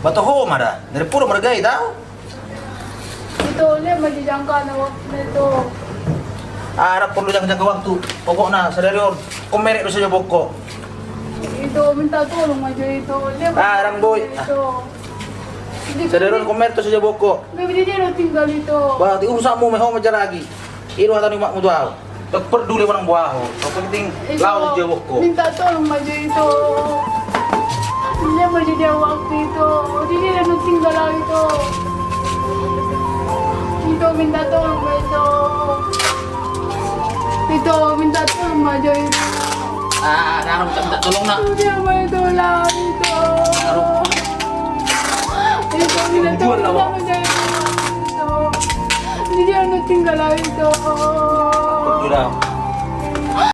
Bato ho, mada. Dari puro maragay daw. Ito ulit, magigangka na waktu nito. Harap perlu yang jaga waktu. Pokok na, sadari yun. Kumerek doon sa jabok ko. Ito, minta tulong aja ito ulit. Arang boy. Sadari yun, kumerek doon sa jabok ko. Baby, dia na tinggal ito. Bah, di usah mo, may ho majalagi. Iro ata ni mak mo daw. Pagperduli mo ng buhaho. Pagpagting laos jabok ko. Minta tolong aja itu. Dia mau jadi waktu itu. Dia na tinggal lagi itu. Ito, minta tolong itu. Ito, minta tolong aja itu. Naram minta tolong na. Dia mau tolong itu. Ito, minta tolong aja itu. Dia na tinggal lagi itu. Perduli daw.